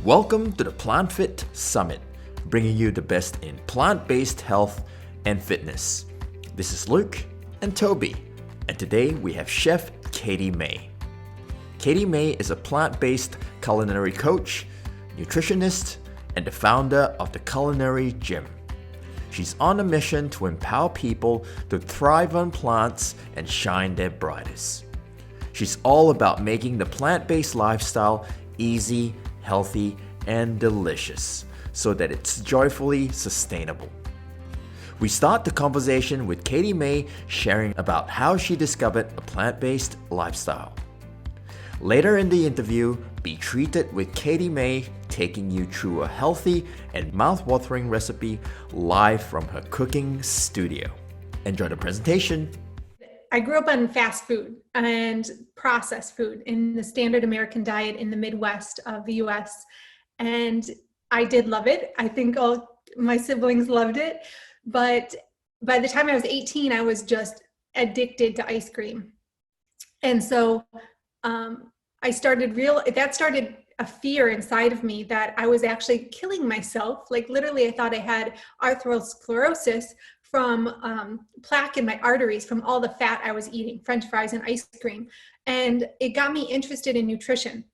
Welcome to the Plant Fit Summit, bringing you the best in plant-based health and fitness. This is Luke and Toby, and today we have Chef Katie Mae. Katie Mae is a plant-based culinary coach, nutritionist, and the founder of the Culinary Gym. She's on a mission to empower people to thrive on plants and shine their brightest. She's all about making the plant-based lifestyle easy, healthy, and delicious so that it's joyfully sustainable. We start the conversation with Katie Mae sharing about how she discovered a plant-based lifestyle. Later in the interview, be treated with Katie Mae taking you through a healthy and mouth-watering recipe live from her cooking studio. Enjoy the presentation. I grew up on fast food and processed food in the standard American diet in the Midwest of the US. And I did love it. I think all my siblings loved it. But by the time I was 18, I was just addicted to ice cream. And so that started a fear inside of me that I was actually killing myself. Like literally, I thought I had atherosclerosis from plaque in my arteries from all the fat I was eating, French fries and ice cream. And it got me interested in nutrition.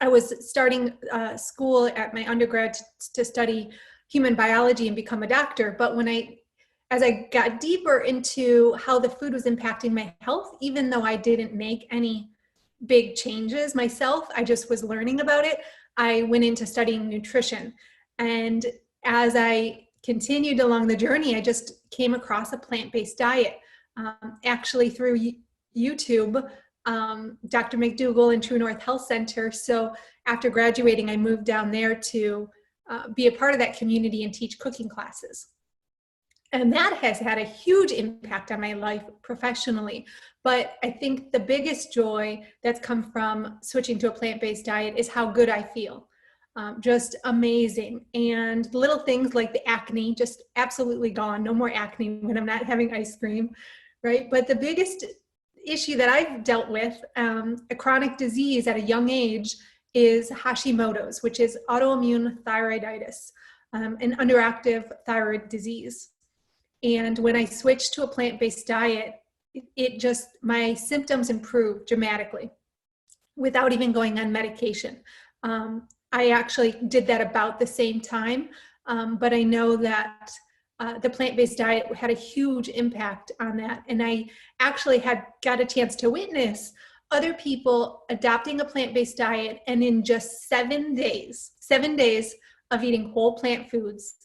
I was starting school at my undergrad to study human biology and become a doctor. But as I got deeper into how the food was impacting my health, even though I didn't make any big changes myself, I just was learning about it, I went into studying nutrition. And as I continued along the journey, I just came across a plant-based diet, actually through YouTube, Dr. McDougall and True North Health Center. So after graduating, I moved down there to be a part of that community and teach cooking classes. And that has had a huge impact on my life professionally. But I think the biggest joy that's come from switching to a plant-based diet is how good I feel. Just amazing. And little things like the acne, just absolutely gone. No more acne when I'm not having ice cream, right? But the biggest issue that I've dealt with, a chronic disease at a young age, is Hashimoto's, which is autoimmune thyroiditis, an underactive thyroid disease. And when I switched to a plant-based diet, my symptoms improved dramatically without even going on medication. I actually did that about the same time, but I know that the plant-based diet had a huge impact on that. And I actually got a chance to witness other people adopting a plant-based diet, and in just 7 days of eating whole plant foods.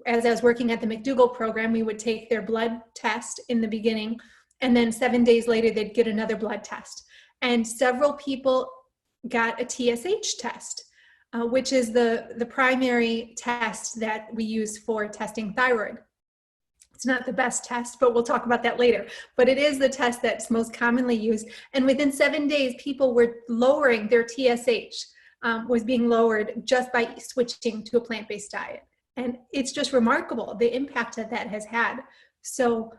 As I was working at the McDougall program, we would take their blood test in the beginning, and then 7 days later, they'd get another blood test. And several people got a TSH test, which is the primary test that we use for testing thyroid. It's not the best test, but we'll talk about that later. But it is the test that's most commonly used. And within 7 days, people were lowering their TSH, was being lowered just by switching to a plant-based diet. And it's just remarkable, the impact that has had. So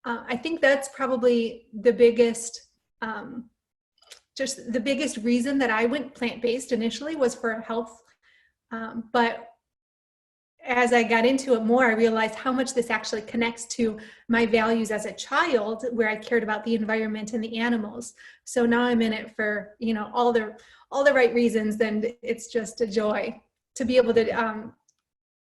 I think that's probably the biggest reason that I went plant-based initially was for health. But as I got into it more, I realized how much this actually connects to my values as a child, where I cared about the environment and the animals. So now I'm in it for, all the right reasons. And it's just a joy to be able to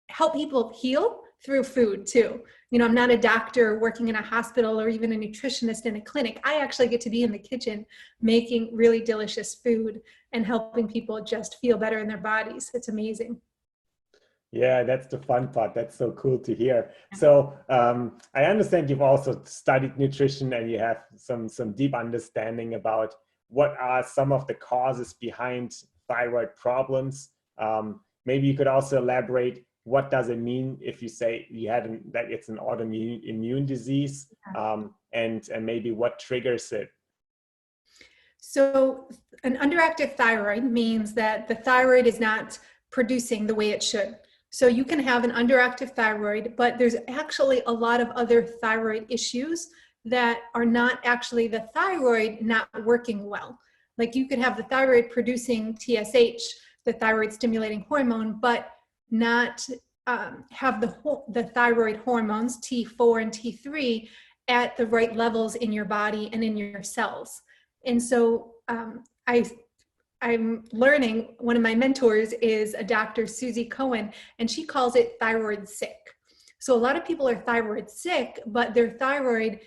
help people heal through food too. I'm not a doctor working in a hospital or even a nutritionist in a clinic. I actually get to be in the kitchen making really delicious food and helping people just feel better in their bodies. It's amazing. Yeah, that's the fun part. That's so cool to hear. So I understand you've also studied nutrition and you have some deep understanding about what are some of the causes behind thyroid problems. Maybe you could also elaborate, what does it mean if you say that it's an autoimmune disease, and maybe what triggers it? So an underactive thyroid means that the thyroid is not producing the way it should. So you can have an underactive thyroid, but there's actually a lot of other thyroid issues that are not actually the thyroid not working well. Like you could have the thyroid producing TSH, the thyroid stimulating hormone, but not have the thyroid hormones, T4 and T3, at the right levels in your body and in your cells. And so I'm learning, one of my mentors is a Dr. Susie Cohen, and she calls it thyroid sick. So a lot of people are thyroid sick, but their thyroid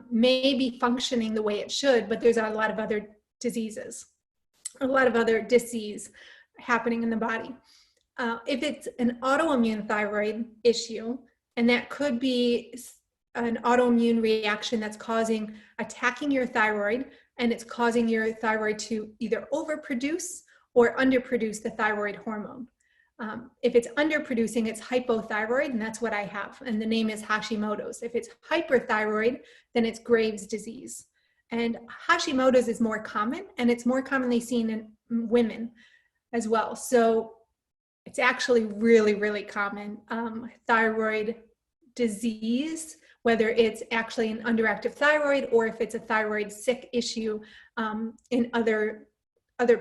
may be functioning the way it should, but there's a lot of other diseases, a lot of other disease happening in the body. If it's an autoimmune thyroid issue, and that could be an autoimmune reaction that's attacking your thyroid, and it's causing your thyroid to either overproduce or underproduce the thyroid hormone. If it's underproducing, it's hypothyroid, and that's what I have. And the name is Hashimoto's. If it's hyperthyroid, then it's Graves' disease. And Hashimoto's is more common, and it's more commonly seen in women as well. So it's actually really, really common. Thyroid disease, whether it's actually an underactive thyroid or if it's a thyroid sick issue in other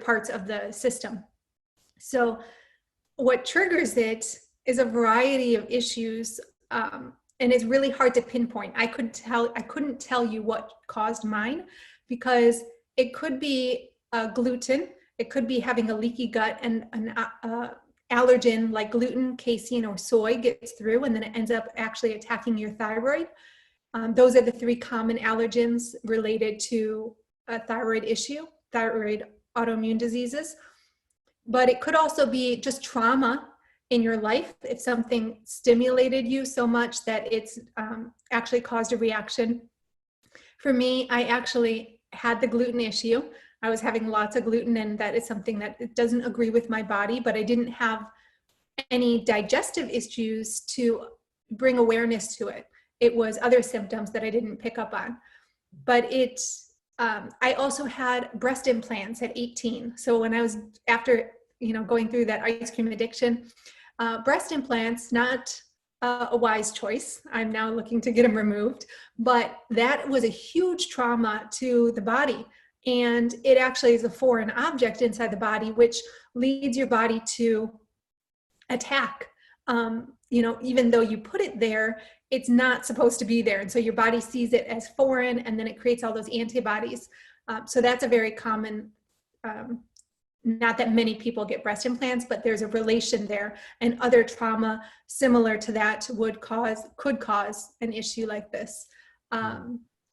parts of the system. So what triggers it is a variety of issues, and it's really hard to pinpoint. I couldn't tell you what caused mine, because it could be gluten, it could be having a leaky gut, and an allergen like gluten, casein, or soy gets through, and then it ends up actually attacking your thyroid. Those are the three common allergens related to a thyroid issue, thyroid autoimmune diseases. But it could also be just trauma in your life. If something stimulated you so much that it's actually caused a reaction. For me, I actually had the gluten issue. I was having lots of gluten, and that is something that doesn't agree with my body, but I didn't have any digestive issues to bring awareness to it. It was other symptoms that I didn't pick up on. But I also had breast implants at 18. So when I was, after going through that ice cream addiction, breast implants, not a wise choice. I'm now looking to get them removed, but that was a huge trauma to the body. And it actually is a foreign object inside the body, which leads your body to attack. Even though you put it there, it's not supposed to be there. And so your body sees it as foreign, and then it creates all those antibodies. So that's a very common, not that many people get breast implants, but there's a relation there. And other trauma similar to that could cause an issue like this.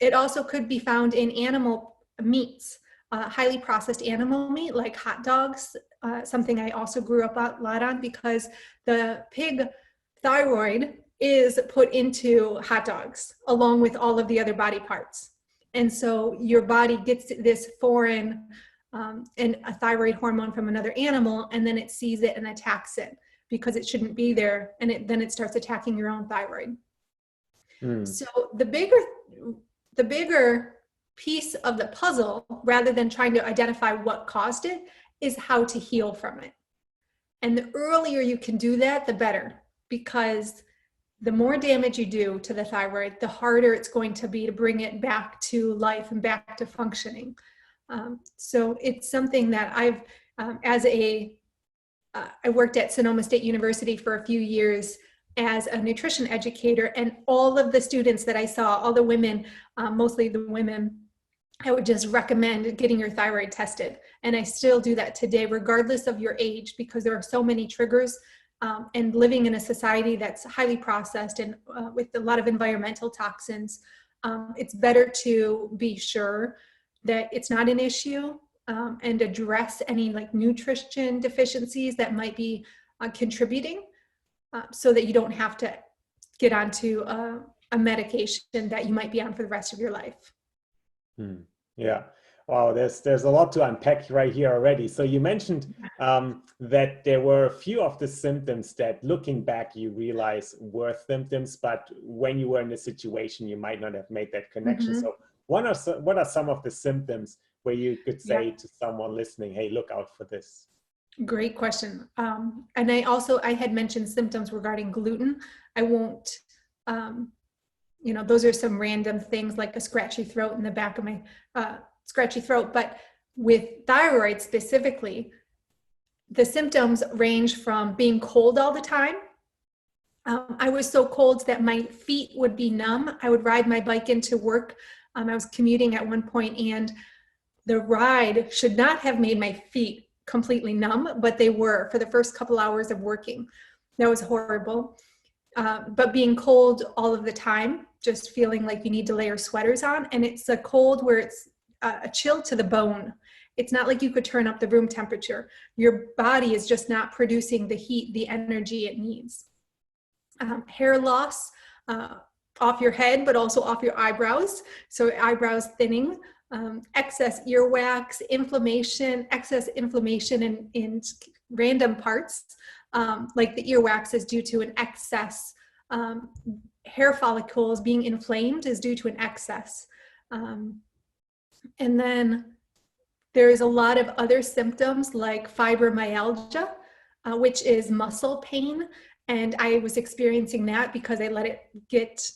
It also could be found in animal meats, highly processed animal meat like hot dogs, something I also grew up a lot on, because the pig thyroid is put into hot dogs along with all of the other body parts. And so your body gets this foreign and a thyroid hormone from another animal, and then it sees it and attacks it because it shouldn't be there, and then it starts attacking your own thyroid. So the bigger piece of the puzzle, rather than trying to identify what caused it, is how to heal from it. And the earlier you can do that, the better, because the more damage you do to the thyroid, the harder it's going to be to bring it back to life and back to functioning. So it's something that I've, I worked at Sonoma State University for a few years as a nutrition educator, and all of the students that I saw, all the women, mostly the women, I would just recommend getting your thyroid tested. And I still do that today, regardless of your age, because there are so many triggers, and living in a society that's highly processed and with a lot of environmental toxins, it's better to be sure that it's not an issue, and address any like nutrition deficiencies that might be contributing, so that you don't have to get onto a medication that you might be on for the rest of your life. Yeah. Wow, there's a lot to unpack right here already. So you mentioned that there were a few of the symptoms that, looking back, you realize were symptoms, but when you were in the situation, you might not have made that connection. So what are some of the symptoms where you could say to someone listening, hey, look out for this? Great question. And I had mentioned symptoms regarding gluten. I won't, those are some random things like a scratchy throat in the back of my scratchy throat. But with thyroid specifically, the symptoms range from being cold all the time. I was so cold that my feet would be numb. I would ride my bike into work. I was commuting at one point, and the ride should not have made my feet completely numb, but they were for the first couple hours of working. That was horrible. But being cold all of the time, just feeling like you need to layer sweaters on. And it's a cold where it's a chill to the bone. It's not like you could turn up the room temperature. Your body is just not producing the heat, the energy it needs. Hair loss off your head, but also off your eyebrows. So eyebrows thinning, excess earwax, inflammation, excess inflammation in random parts, like the earwax is due to an excess. Hair follicles being inflamed is due to an excess. And then there's a lot of other symptoms like fibromyalgia, which is muscle pain. And I was experiencing that because I let it get,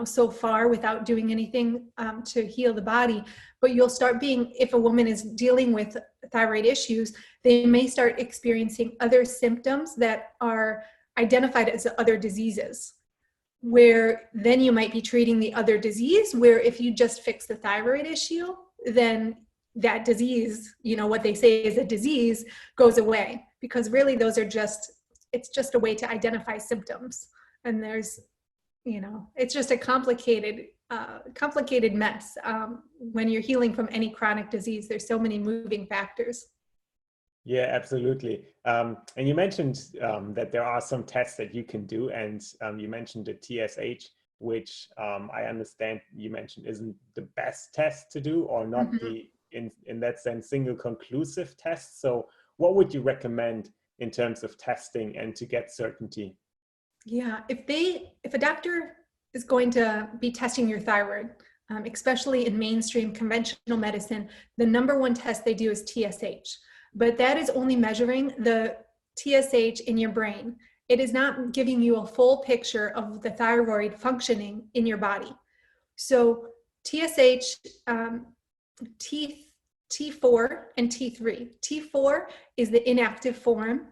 so far without doing anything to heal the body. But you'll start if a woman is dealing with thyroid issues, they may start experiencing other symptoms that are identified as other diseases, where then you might be treating the other disease, where if you just fix the thyroid issue, then that disease, what they say is a disease, goes away. Because really those are it's just a way to identify symptoms. And there's, it's just a complicated mess. When you're healing from any chronic disease, there's so many moving factors. Yeah, absolutely. And you mentioned that there are some tests that you can do, and you mentioned the TSH, which I understand you mentioned isn't the best test to do, or not the, in that sense, single conclusive test. So what would you recommend in terms of testing and to get certainty? Yeah, if a doctor is going to be testing your thyroid, especially in mainstream conventional medicine, the number one test they do is TSH. But that is only measuring the TSH in your brain. It is not giving you a full picture of the thyroid functioning in your body. So TSH, T4 and T3. T4 is the inactive form.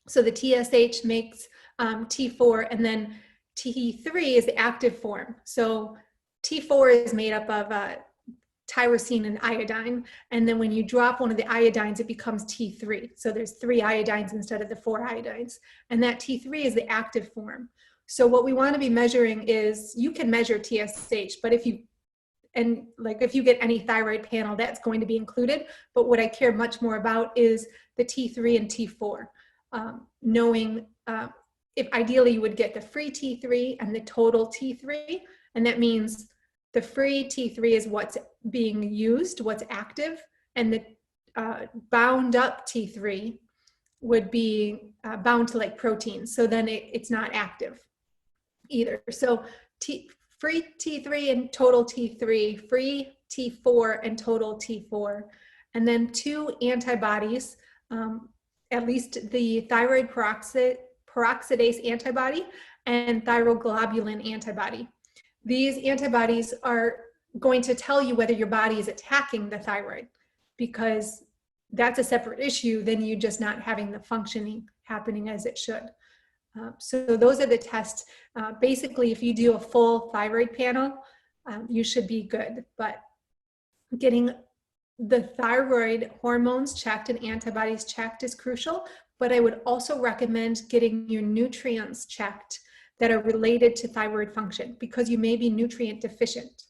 So the TSH makes T4, and then T3 is the active form. So T4 is made up of tyrosine and iodine. And then when you drop one of the iodines, it becomes T3. So there's 3 iodines instead of the 4 iodines. And that T3 is the active form. So what we want to be measuring is, you can measure TSH, but if you get any thyroid panel, that's going to be included. But what I care much more about is the T3 and T4. Knowing if ideally you would get the free T3 and the total T3. And that means the free T3 is what's being used, what's active, and the bound up T3 would be bound to like proteins. So then it's not active either. So free T3 and total T3, free T4 and total T4, and then 2 antibodies, at least the thyroid peroxidase antibody and thyroglobulin antibody. These antibodies are going to tell you whether your body is attacking the thyroid, because that's a separate issue than you just not having the functioning happening as it should. So those are the tests. Basically, if you do a full thyroid panel, you should be good. But getting the thyroid hormones checked and antibodies checked is crucial. But I would also recommend getting your nutrients checked that are related to thyroid function, because you may be nutrient deficient.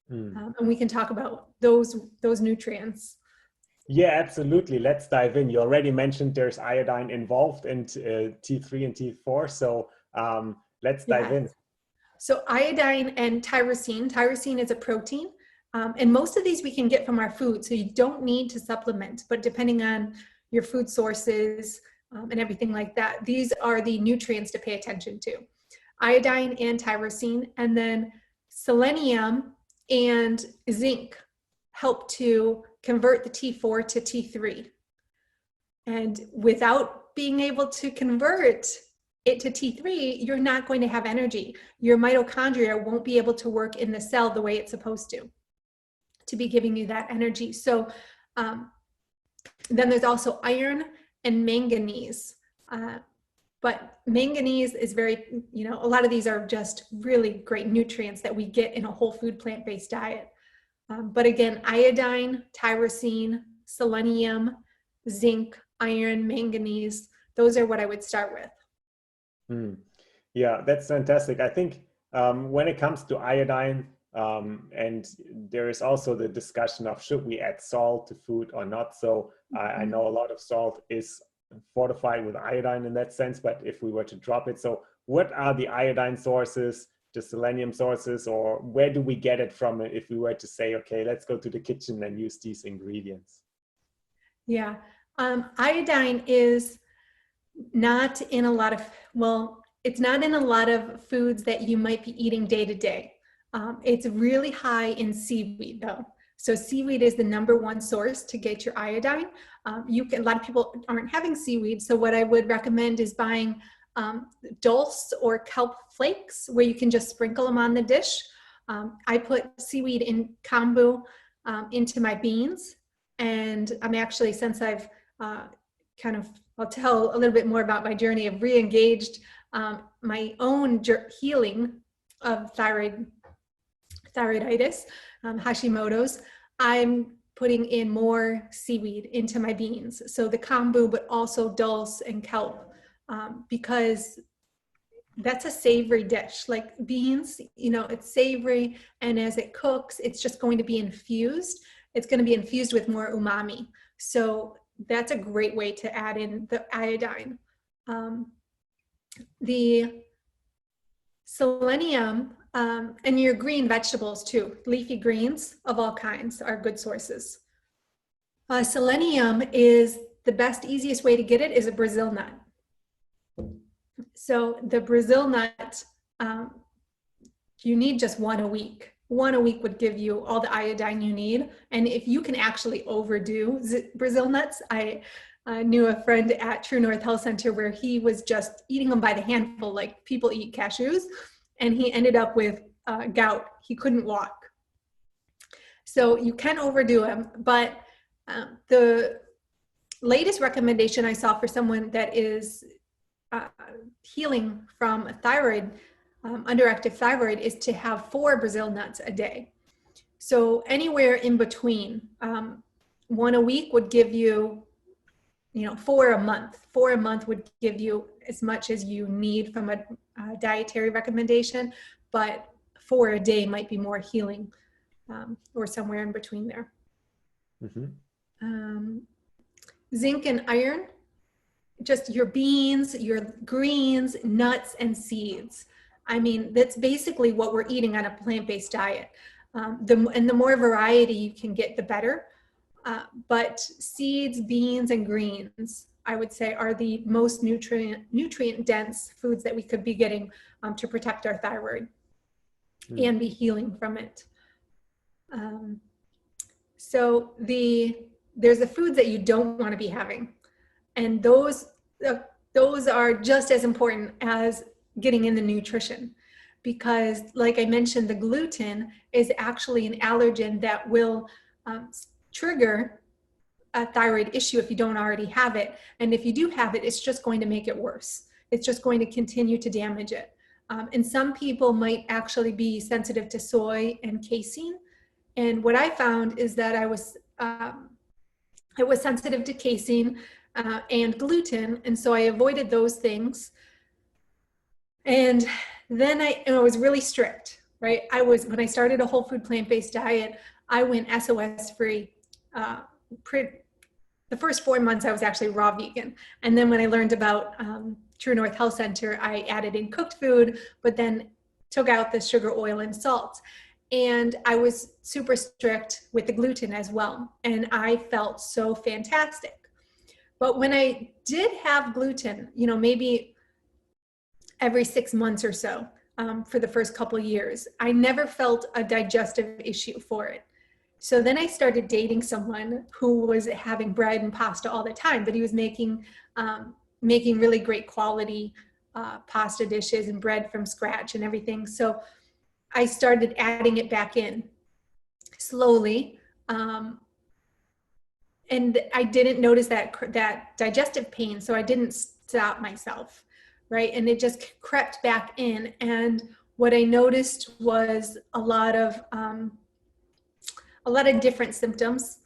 And we can talk about those nutrients. Yeah, absolutely. Let's dive in. You already mentioned there's iodine involved in T3 and T4. So let's dive in. So iodine and tyrosine. Tyrosine is a protein. And most of these we can get from our food. So you don't need to supplement, but depending on your food sources and everything like that, these are the nutrients to pay attention to. Iodine and tyrosine, and then selenium and zinc help to convert the T4 to T3. And without being able to convert it to T3, you're not going to have energy. Your mitochondria won't be able to work in the cell the way it's supposed to be giving you that energy. So then there's also iron and manganese. But manganese is very, a lot of these are just really great nutrients that we get in a whole food plant-based diet. But again, iodine, tyrosine, selenium, zinc, iron, manganese, those are what I would start with. Yeah, that's fantastic. I think when it comes to iodine, and there is also the discussion of should we add salt to food or not. So I know a lot of salt is fortified with iodine in that sense, but if we were to drop it, so what are the iodine sources, the selenium sources, or where do we get it from if we were to say, okay, let's go to the kitchen and use these ingredients? Yeah, iodine is not in a lot of, it's not in a lot of foods that you might be eating day to day. It's really high in seaweed though. So seaweed is the #1 source to get your iodine. A lot of people aren't having seaweed. So what I would recommend is buying dulse or kelp flakes where you can just sprinkle them on the dish. I put seaweed in kombu into my beans. And I'm actually, since I've I'll tell a little bit more about my journey of re-engaged my own healing of thyroiditis, Hashimoto's. I'm putting in more seaweed into my beans. So the kombu, but also dulse and kelp, because that's a savory dish. Like beans, it's savory, and as it cooks, it's just going to be infused. It's going to be infused with more umami. So that's a great way to add in the iodine. The selenium and your green vegetables too, leafy greens of all kinds are good sources. Selenium is the best, easiest way to get it is a Brazil nut. So the Brazil nut, you need just one a week. One a week would give you all the iodine you need. And if you can actually overdo Brazil nuts, I knew a friend at True North Health Center where he was just eating them by the handful, like people eat cashews, and he ended up with gout. He couldn't walk. So you can overdo them, but the latest recommendation I saw for someone that is healing from a thyroid, underactive thyroid, is to have 4 Brazil nuts a day. So anywhere in between, one a week would give you, 4 a month. 4 a month would give you as much as you need from a dietary recommendation, but 4 a day might be more healing, or somewhere in between there. Zinc and iron, just your beans, your greens, nuts, and seeds. I mean, that's basically what we're eating on a plant-based diet. The more variety you can get, the better. But seeds, beans, and greens, I would say, are the most nutrient-dense foods that we could be getting to protect our thyroid and be healing from it. So there's the foods that you don't want to be having, and those are just as important as getting in the nutrition, because like I mentioned, the gluten is actually an allergen that will trigger a thyroid issue if you don't already have it. And if you do have it, it's just going to make it worse. It's just going to continue to damage it. And some people might actually be sensitive to soy and casein. And what I found is that I was sensitive to casein and gluten. And so I avoided those things. And then I was really strict, right? When I started a whole food plant-based diet, I went SOS free. The first 4 months I was actually raw vegan. And then when I learned about True North Health Center, I added in cooked food, but then took out the sugar, oil, and salt. And I was super strict with the gluten as well. And I felt so fantastic. But when I did have gluten, maybe every 6 months or so, for the first couple of years, I never felt a digestive issue for it. So then I started dating someone who was having bread and pasta all the time, but he was making really great quality pasta dishes and bread from scratch and everything. So I started adding it back in slowly. and I didn't notice that digestive pain, so I didn't stop myself, right? And it just crept back in. And what I noticed was a lot of different symptoms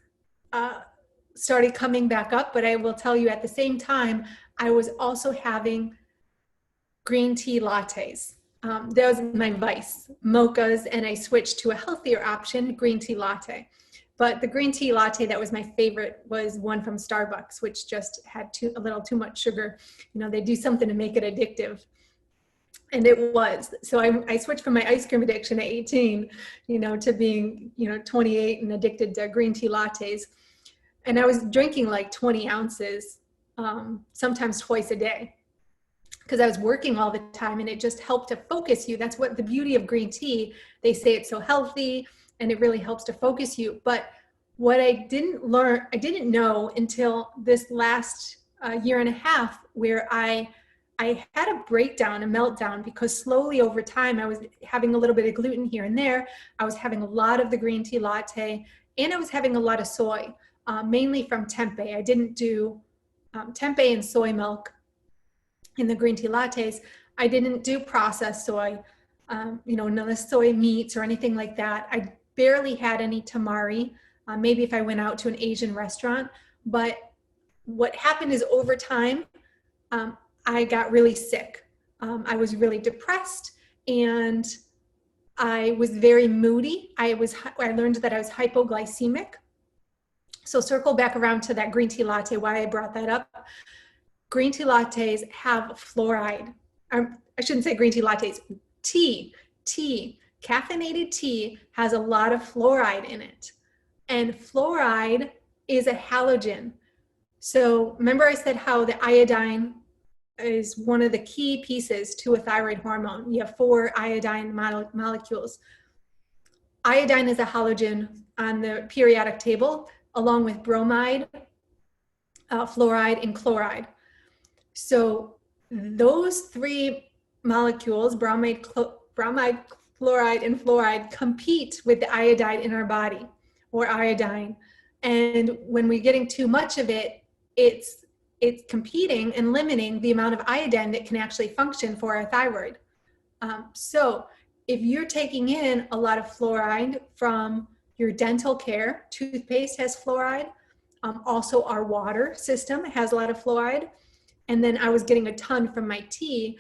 started coming back up. But I will tell you, at the same time, I was also having green tea lattes. That was my vice, mochas, and I switched to a healthier option, green tea latte. But the green tea latte that was my favorite was one from Starbucks, which just had a little too much sugar. You know, they do something to make it addictive. And it was. So I switched from my ice cream addiction at 18, to being, 28 and addicted to green tea lattes. And I was drinking like 20 ounces, sometimes twice a day, because I was working all the time, and it just helped to focus you. That's what the beauty of green tea. They say it's so healthy and it really helps to focus you. But what I didn't know until this last year and a half, where I had a breakdown, a meltdown, because slowly over time, I was having a little bit of gluten here and there. I was having a lot of the green tea latte, and I was having a lot of soy, mainly from tempeh. I didn't do tempeh and soy milk in the green tea lattes. I didn't do processed soy, none of the soy meats or anything like that. I barely had any tamari, maybe if I went out to an Asian restaurant. But what happened is, over time, I got really sick. I was really depressed, and I was very moody. I learned that I was hypoglycemic. So circle back around to that green tea latte, why I brought that up. Green tea lattes have fluoride. I shouldn't say green tea lattes. Tea, caffeinated tea has a lot of fluoride in it. And fluoride is a halogen. So remember I said how the iodine is one of the key pieces to a thyroid hormone. You have 4 iodine molecules. Iodine is a halogen on the periodic table, along with bromide, fluoride, and chloride. So those 3 molecules, bromide, chloride, and fluoride, compete with the iodide in our body, or iodine. And when we're getting too much of it, it's competing and limiting the amount of iodine that can actually function for our thyroid. So if you're taking in a lot of fluoride from your dental care, toothpaste has fluoride. Also our water system has a lot of fluoride. And then I was getting a ton from my tea.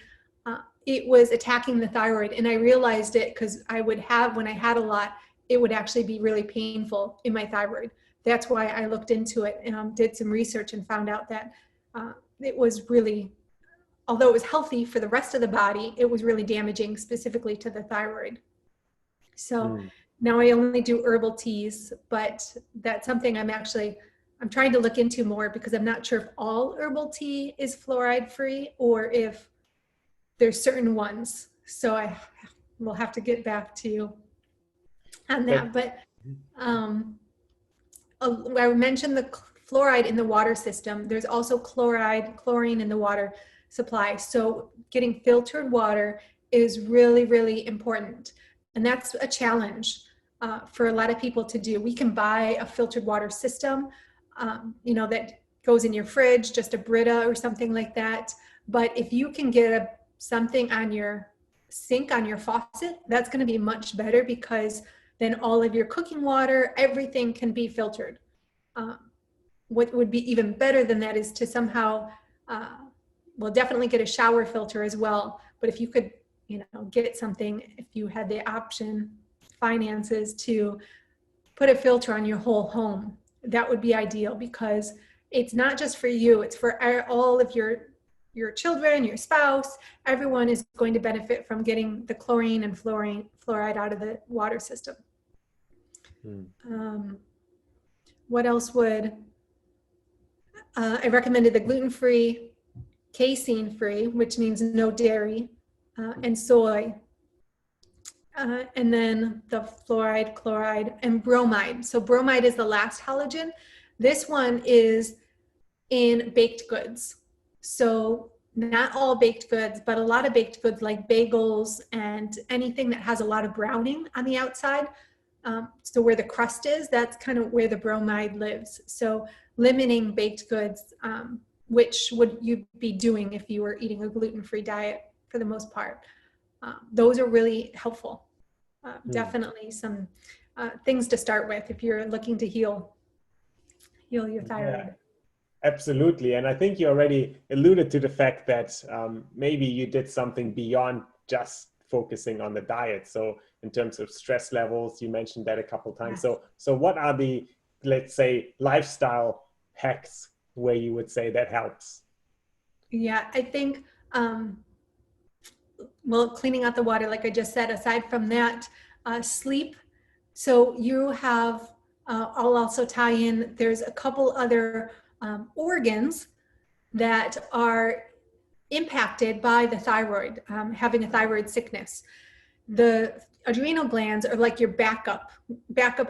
It was attacking the thyroid. And I realized it because when I had a lot, it would actually be really painful in my thyroid. That's why I looked into it and did some research and found out that it was really, although it was healthy for the rest of the body, it was really damaging specifically to the thyroid. So now I only do herbal teas, but that's something I'm trying to look into more, because I'm not sure if all herbal tea is fluoride free or if there's certain ones. So I will have to get back to you on that. But I mentioned the fluoride in the water system. There's also chlorine in the water supply. So getting filtered water is really, really important. And that's a challenge for a lot of people to do. We can buy a filtered water system, that goes in your fridge, just a Brita or something like that. But if you can get something on your sink, on your faucet, that's going to be much better, because then all of your cooking water, everything can be filtered. What would be even better than that is to somehow, definitely get a shower filter as well. But if you could, get something, if you had the option, finances, to put a filter on your whole home, that would be ideal, because it's not just for you, it's for all of your children, your spouse. Everyone is going to benefit from getting the chlorine and fluoride out of the water system. What else I recommended the gluten-free, casein-free, which means no dairy, and soy. And then the fluoride, chloride, and bromide. So bromide is the last halogen. This one is in baked goods. So not all baked goods, but a lot of baked goods like bagels and anything that has a lot of browning on the outside. So where the crust is, that's kind of where the bromide lives. So limiting baked goods, which would you be doing if you were eating a gluten-free diet for the most part. Those are really helpful. Definitely some things to start with if you're looking to heal your thyroid. Yeah, absolutely. And I think you already alluded to the fact that maybe you did something beyond just focusing on the diet. So in terms of stress levels, you mentioned that a couple of times. Yes. So what are the, let's say, lifestyle hacks where you would say that helps? Yeah, I think, well, cleaning out the water, like I just said, aside from that, sleep. So you have, I'll also tie in, there's a couple other organs that are impacted by the thyroid, having a thyroid sickness. The adrenal glands are like your backup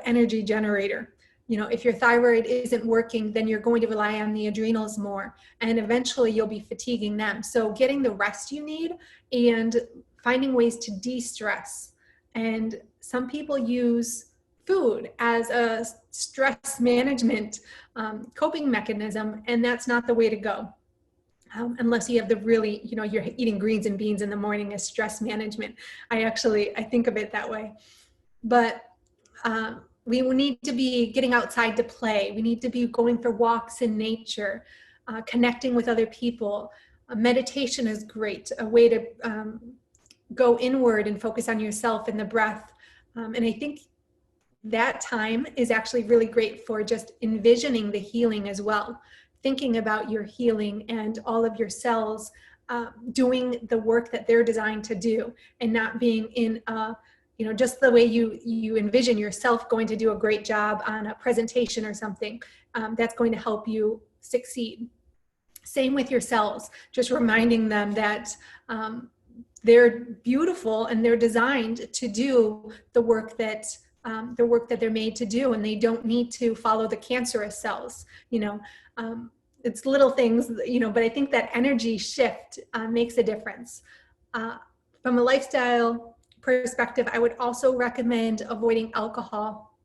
energy generator. You know, if your thyroid isn't working, then you're going to rely on the adrenals more, and eventually you'll be fatiguing them. So getting the rest you need and finding ways to de-stress. And some people use food as a stress management coping mechanism, and that's not the way to go. Unless you have the really, you know, you're eating greens and beans in the morning as stress management. I think of it that way. But we need to be getting outside to play. We need to be going for walks in nature, connecting with other people. Meditation is great, a way to go inward and focus on yourself and the breath. And I think that time is actually really great for just envisioning the healing as well. Thinking about your healing and all of your cells doing the work that they're designed to do, and not being in you know, just the way you envision yourself going to do a great job on a presentation or something. That's going to help you succeed. Same with your cells, just reminding them that they're beautiful and they're designed to do the work that they're made to do, and they don't need to follow the cancerous cells. You know, it's little things, you know, but I think that energy shift makes a difference. From a lifestyle perspective, I would also recommend avoiding alcohol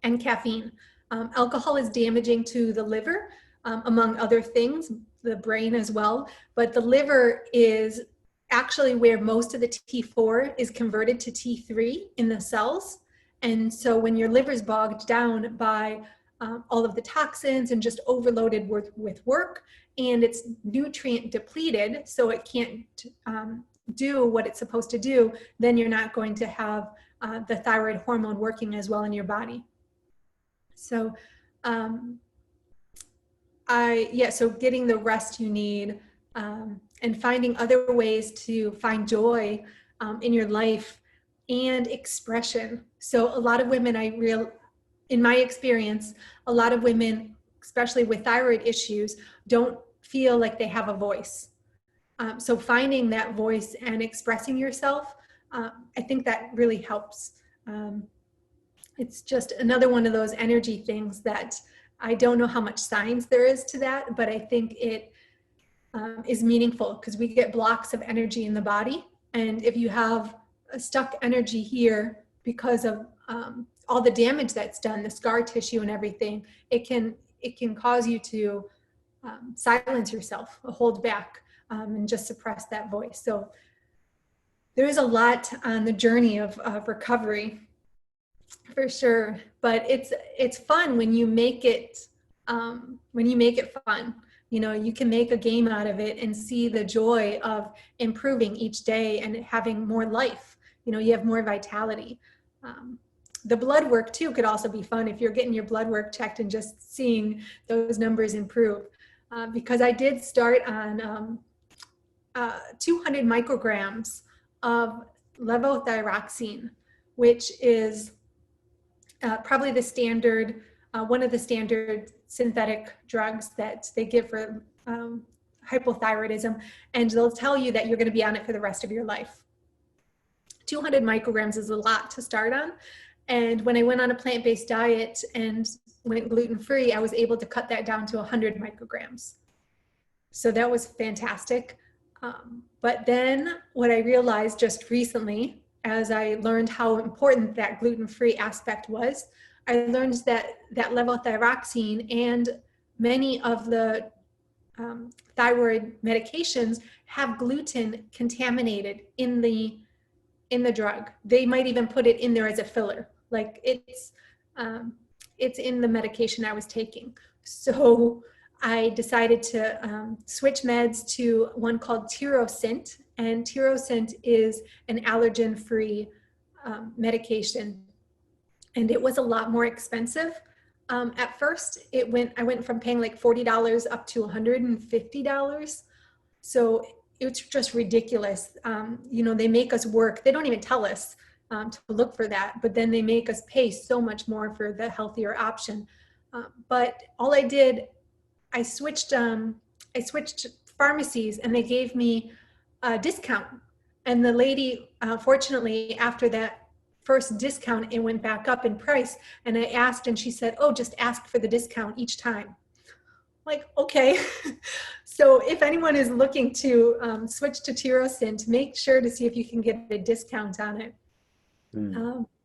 and caffeine. Alcohol is damaging to the liver, among other things, the brain as well, but the liver is actually where most of the T4 is converted to T3 in the cells. And so when your liver is bogged down by all of the toxins and just overloaded with work, and it's nutrient depleted, so it can't do what it's supposed to do, then you're not going to have the thyroid hormone working as well in your body. So so getting the rest you need, and finding other ways to find joy in your life and expression. So a lot of women, in my experience, a lot of women, especially with thyroid issues, don't feel like they have a voice. So finding that voice and expressing yourself, I think that really helps. It's just another one of those energy things that I don't know how much science there is to that, but I think it is meaningful, because we get blocks of energy in the body. And if you have a stuck energy here because of all the damage that's done, the scar tissue and everything, it can cause you to silence yourself, hold back, and just suppress that voice. So there is a lot on the journey of recovery, for sure. But it's fun when you make it fun. You know, you can make a game out of it and see the joy of improving each day and having more life. You know, you have more vitality. The blood work too could also be fun if you're getting your blood work checked and just seeing those numbers improve. Because I did start on 200 micrograms of levothyroxine, which is probably the standard, one of the standard synthetic drugs that they give for hypothyroidism, and they'll tell you that you're going to be on it for the rest of your life. 200 micrograms is a lot to start on. And when I went on a plant-based diet and went gluten-free, I was able to cut that down to 100 micrograms. So that was fantastic. But then what I realized just recently, as I learned how important that gluten-free aspect was, I learned that levothyroxine and many of the thyroid medications have gluten contaminated in the drug. They might even put it in there as a filler. Like it's in the medication I was taking. So I decided to switch meds to one called Tirosint, and Tirosint is an allergen-free medication, and it was a lot more expensive. At first, I went from paying like $40 up to $150. So it's just ridiculous. They make us work. They don't even tell us to look for that, but then they make us pay so much more for the healthier option. But all I did, I switched pharmacies, and they gave me a discount. And the lady, fortunately, after that first discount, it went back up in price. And I asked, and she said, "Oh, just ask for the discount each time." Like, okay. So if anyone is looking to switch to Tirosint, make sure to see if you can get a discount on it.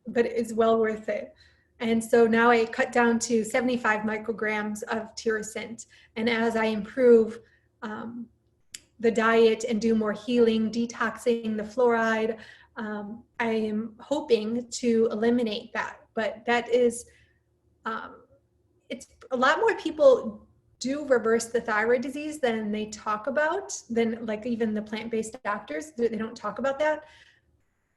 But it's well worth it. And so now I cut down to 75 micrograms of Tirosint. And as I improve the diet and do more healing, detoxing the fluoride, I am hoping to eliminate that. But that is, it's a lot more people do reverse the thyroid disease than they talk about, than like even the plant-based doctors, they don't talk about that.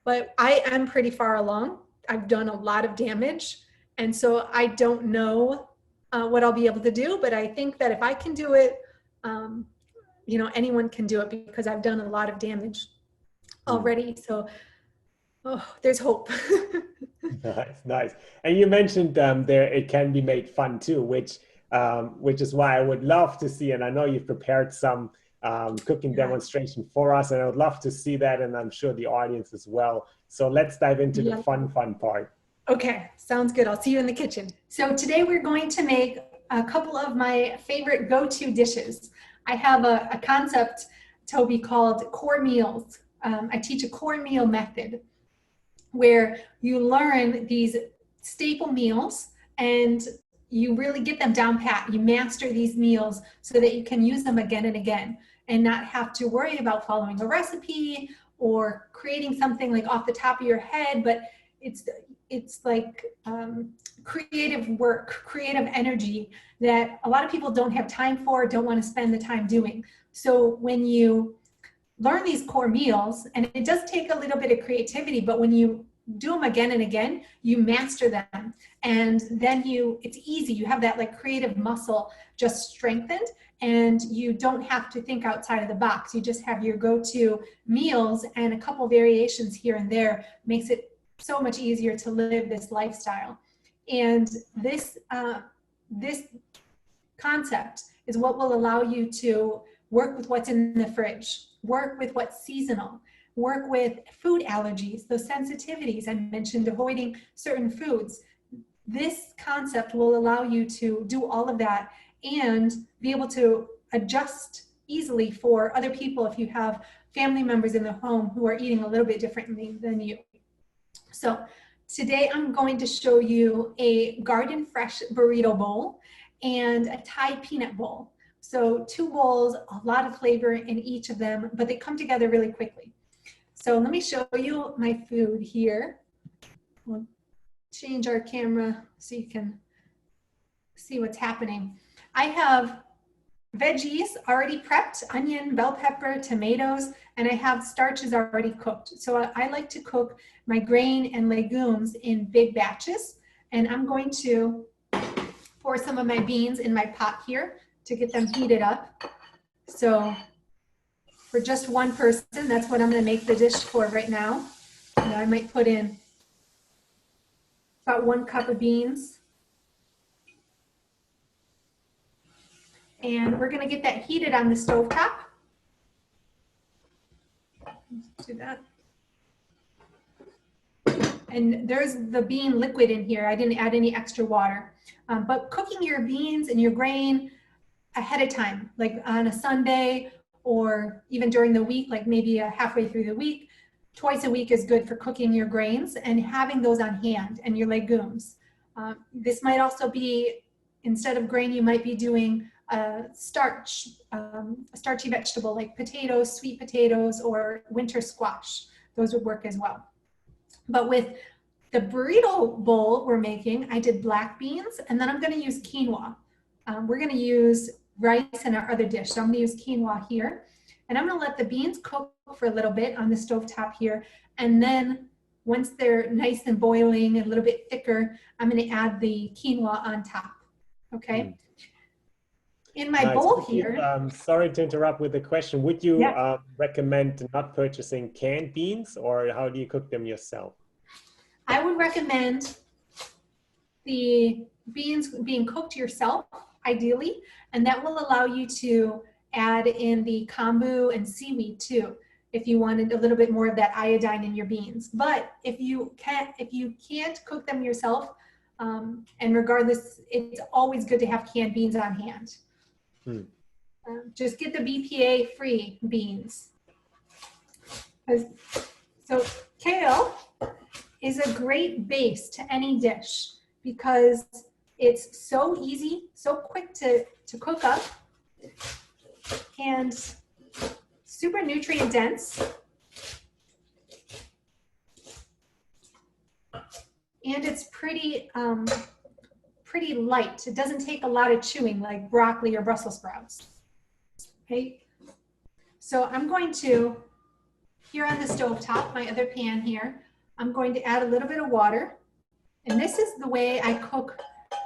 But I am pretty far along. I've done a lot of damage. And so I don't know what I'll be able to do, but I think that if I can do it, anyone can do it, because I've done a lot of damage already. So there's hope. Nice. And you mentioned there it can be made fun too, which is why I would love to see, and I know you've prepared some cooking demonstration for us, and I would love to see that, and I'm sure the audience as well. So let's dive into the fun part. Okay, sounds good. I'll see you in the kitchen. So today we're going to make a couple of my favorite go-to dishes. I have a concept, Toby, called core meals. I teach a core meal method where you learn these staple meals and you really get them down pat. You master these meals so that you can use them again and again and not have to worry about following a recipe or creating something like off the top of your head, but it's like creative work, creative energy that a lot of people don't have time for, don't want to spend the time doing. So when you learn these core meals, and it does take a little bit of creativity, but when you do them again and again, you master them, and then it's easy. You have that like creative muscle just strengthened, and you don't have to think outside of the box. You just have your go-to meals, and a couple variations here and there makes it so much easier to live this lifestyle. And this concept is what will allow you to work with what's in the fridge, work with what's seasonal, work with food allergies, those sensitivities I mentioned, avoiding certain foods. This concept will allow you to do all of that and be able to adjust easily for other people if you have family members in the home who are eating a little bit differently than you. So today I'm going to show you a garden fresh burrito bowl and a Thai peanut bowl. So 2 bowls, a lot of flavor in each of them, but they come together really quickly. So let me show you my food here. We'll change our camera so you can see what's happening. I have veggies already prepped, onion, bell pepper, tomatoes, and I have starches already cooked. So I like to cook my grain and legumes in big batches. And I'm going to pour some of my beans in my pot here to get them heated up. So for just one person, that's what I'm going to make the dish for right now. And I might put in about 1 cup of beans. And we're going to get that heated on the stovetop. Let's do that. And there's the bean liquid in here. I didn't add any extra water. But cooking your beans and your grain ahead of time, like on a Sunday or even during the week, like maybe halfway through the week, twice a week is good for cooking your grains and having those on hand, and your legumes. This might also be, instead of grain, you might be doing a starchy vegetable like potatoes, sweet potatoes, or winter squash. Those would work as well. But with the burrito bowl we're making, I did black beans, and then I'm going to use quinoa. We're going to use rice in our other dish. So I'm going to use quinoa here. And I'm going to let the beans cook for a little bit on the stovetop here. And then once they're nice and boiling and a little bit thicker, I'm going to add the quinoa on top. Okay. In my bowl here. Sorry to interrupt with the question. Would you recommend not purchasing canned beans, or how do you cook them yourself? I would recommend the beans being cooked yourself, ideally, and that will allow you to add in the kombu and seaweed too, if you wanted a little bit more of that iodine in your beans. But if you can't cook them yourself, and regardless, it's always good to have canned beans on hand. Just get the BPA-free beans. So kale is a great base to any dish because it's so easy, so quick to cook up, and super nutrient dense. And it's pretty light. It doesn't take a lot of chewing like broccoli or Brussels sprouts. Okay, so I'm going to, here on the stovetop, my other pan here, I'm going to add a little bit of water. And this is the way I cook,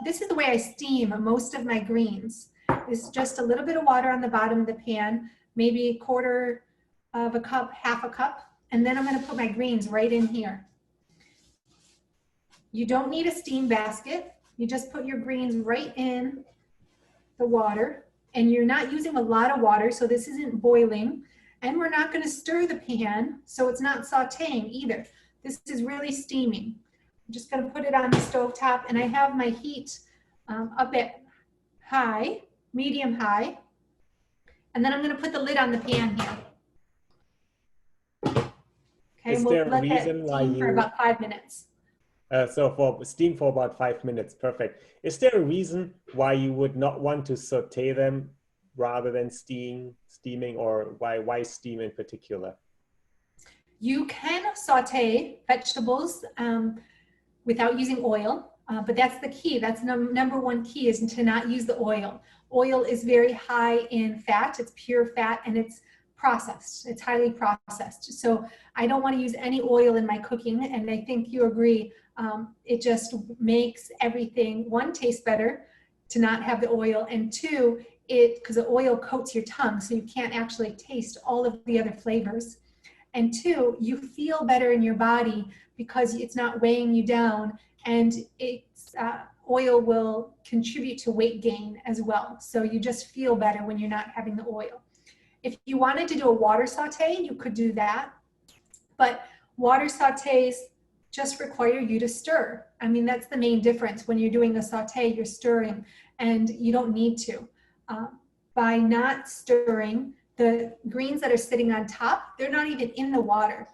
this is the way I steam most of my greens. It's just a little bit of water on the bottom of the pan, maybe a quarter of a cup, half a cup, and then I'm going to put my greens right in here. You don't need a steam basket. You just put your greens right in the water, and you're not using a lot of water, so this isn't boiling, and we're not going to stir the pan, so it's not sauteing either. This is really steaming. I'm just going to put it on the stovetop, and I have my heat up at high, medium high, and then I'm going to put the lid on the pan here. Okay, Is we'll there a let reason that why steam for about 5 minutes. So for steam for about 5 minutes, perfect. Is there a reason why you would not want to saute them rather than steaming, or why steam in particular? You can saute vegetables without using oil, but that's the key. That's number one key, is to not use the oil. Oil is very high in fat. It's pure fat, and it's processed. It's highly processed. So I don't want to use any oil in my cooking, and I think you agree. It just makes everything, one, taste better to not have the oil, and two, because the oil coats your tongue, so you can't actually taste all of the other flavors. And two, you feel better in your body because it's not weighing you down, and oil will contribute to weight gain as well. So you just feel better when you're not having the oil. If you wanted to do a water saute, you could do that, but water sautés just require you to stir. I mean, that's the main difference. When you're doing a saute, you're stirring, and you don't need to. By not stirring, the greens that are sitting on top, they're not even in the water.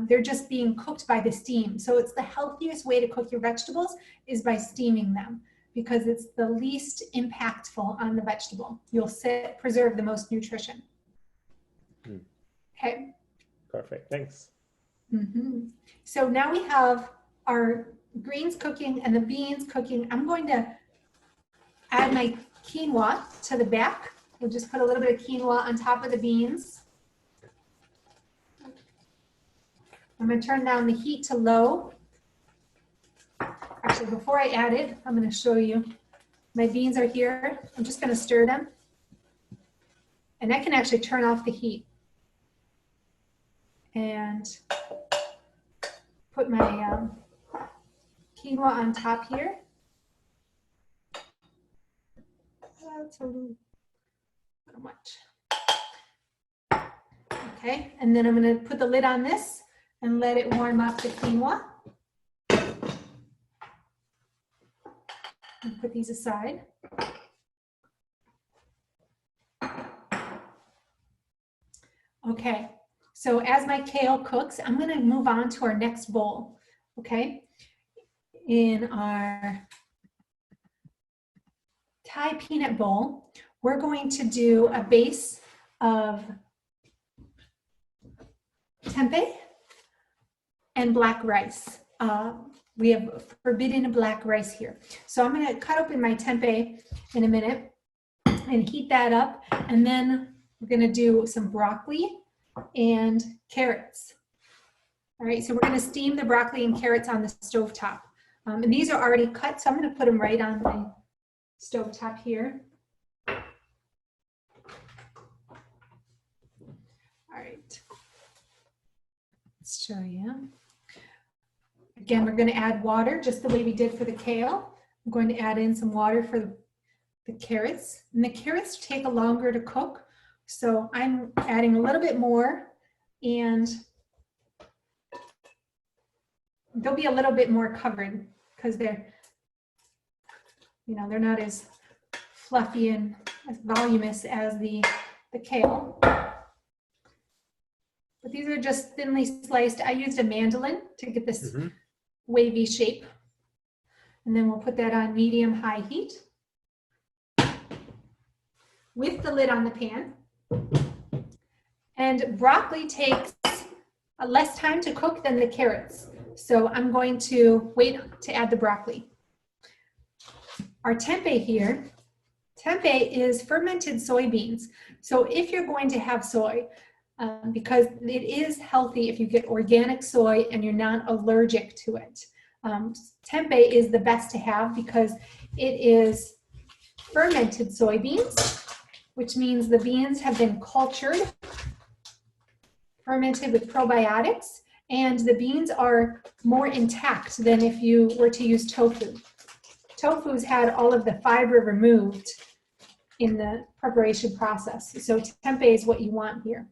They're just being cooked by the steam. So it's the healthiest way to cook your vegetables is by steaming them, because it's the least impactful on the vegetable. You'll preserve the most nutrition. Okay. Perfect, thanks. So now we have our greens cooking and the beans cooking. I'm going to add my quinoa to the back. We'll just put a little bit of quinoa on top of the beans. I'm going to turn down the heat to low. Actually, before I add it, I'm going to show you. My beans are here. I'm just going to stir them. And I can actually turn off the heat and put my quinoa on top here. That's a little much. Okay, and then I'm going to put the lid on this and let it warm up the quinoa. And put these aside. Okay, so as my kale cooks, I'm going to move on to our next bowl. Okay, in our Thai peanut bowl, we're going to do a base of tempeh and black rice. We have forbidden black rice here. So I'm going to cut open my tempeh in a minute and heat that up. And then we're going to do some broccoli and carrots. All right, so we're going to steam the broccoli and carrots on the stovetop. And these are already cut, so I'm going to put them right on my stovetop here. All right, let's show you. Again, we're going to add water just the way we did for the kale. I'm going to add in some water for the carrots. And the carrots take longer to cook, so I'm adding a little bit more, and they'll be a little bit more covered because they're not as fluffy and as voluminous as the kale. But these are just thinly sliced. I used a mandolin to get this wavy shape. And then we'll put that on medium-high heat with the lid on the pan. And broccoli takes less time to cook than the carrots. So I'm going to wait to add the broccoli. Our tempeh here, tempeh is fermented soybeans. So if you're going to have soy, because it is healthy if you get organic soy and you're not allergic to it. Tempeh is the best to have because it is fermented soybeans, which means the beans have been cultured, fermented with probiotics, and the beans are more intact than if you were to use tofu. Tofu's had all of the fiber removed in the preparation process. So tempeh is what you want here.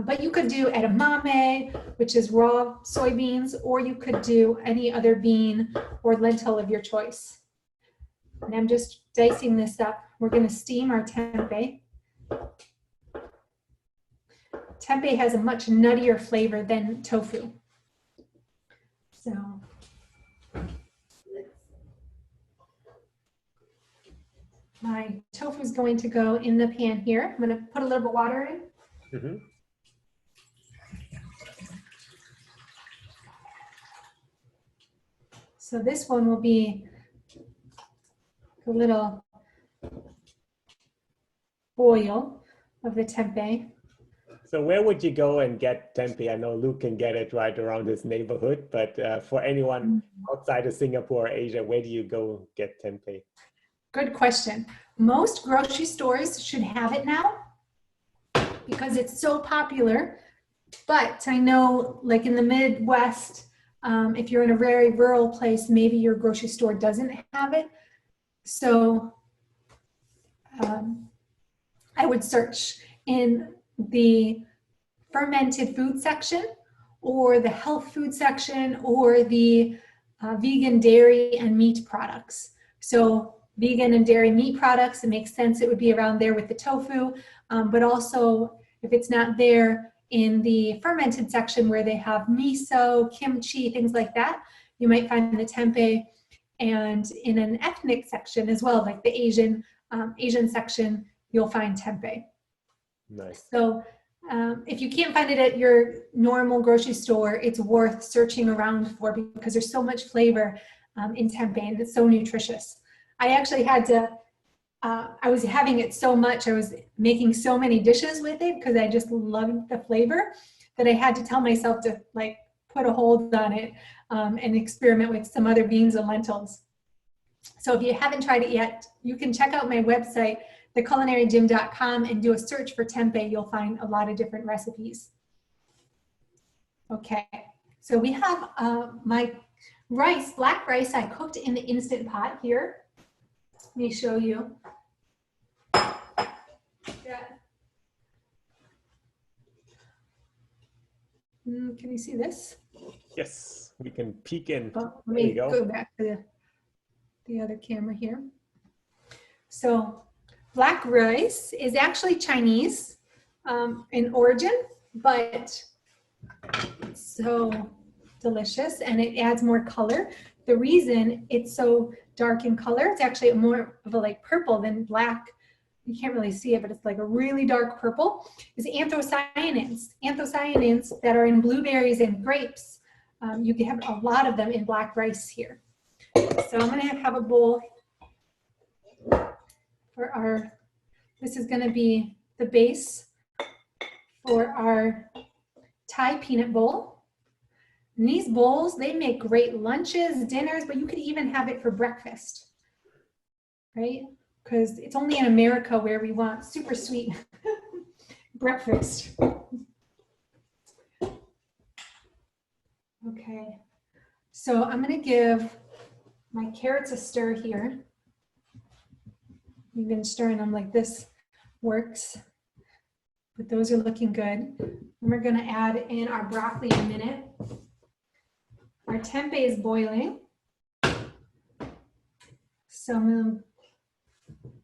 But you could do edamame, which is raw soybeans, or you could do any other bean or lentil of your choice. And I'm just dicing this up. We're going to steam our tempeh. Tempeh has a much nuttier flavor than tofu. So my tofu is going to go in the pan here. I'm going to put a little bit of water in. So this one will be a little boil of the tempeh. So where would you go and get tempeh? I know Luke can get it right around his neighborhood, but for anyone outside of Singapore or Asia, where do you go get tempeh? Good question. Most grocery stores should have it now because it's so popular. But I know, like in the Midwest, if you're in a very rural place, maybe your grocery store doesn't have it. So I would search in the fermented food section or the health food section or the vegan dairy and meat products. So vegan and dairy meat products, it makes sense it would be around there with the tofu, but also if it's not there, in the fermented section where they have miso, kimchi, things like that, you might find the tempeh. And in an ethnic section as well, like the Asian section, you'll find tempeh. Nice. So if you can't find it at your normal grocery store, it's worth searching around for because there's so much flavor in tempeh and it's so nutritious. I actually had to I was having it so much, I was making so many dishes with it because I just loved the flavor that I had to tell myself to like put a hold on it and experiment with some other beans and lentils. So if you haven't tried it yet, you can check out my website, theculinarygym.com, and do a search for tempeh. You'll find a lot of different recipes. Okay, so we have my rice, black rice I cooked in the Instant Pot here. Let me show you. Can you see this? Yes, we can peek in. Oh, let me go back to the other camera here. So black rice is actually Chinese in origin, but so delicious, and it adds more color. The reason it's so dark in color, it's actually more of a like purple than black. You can't really see it, but it's like a really dark purple, is anthocyanins. Anthocyanins that are in blueberries and grapes. You can have a lot of them in black rice here. So I'm gonna have a bowl for our, this is gonna be the base for our Thai peanut bowl. And these bowls, they make great lunches, dinners, but you could even have it for breakfast, right? Because it's only in America where we want super sweet breakfast. Okay, so I'm gonna give my carrots a stir here. Even stirring them like this works, but those are looking good. And we're gonna add in our broccoli in a minute. Our tempeh is boiling, so I'm gonna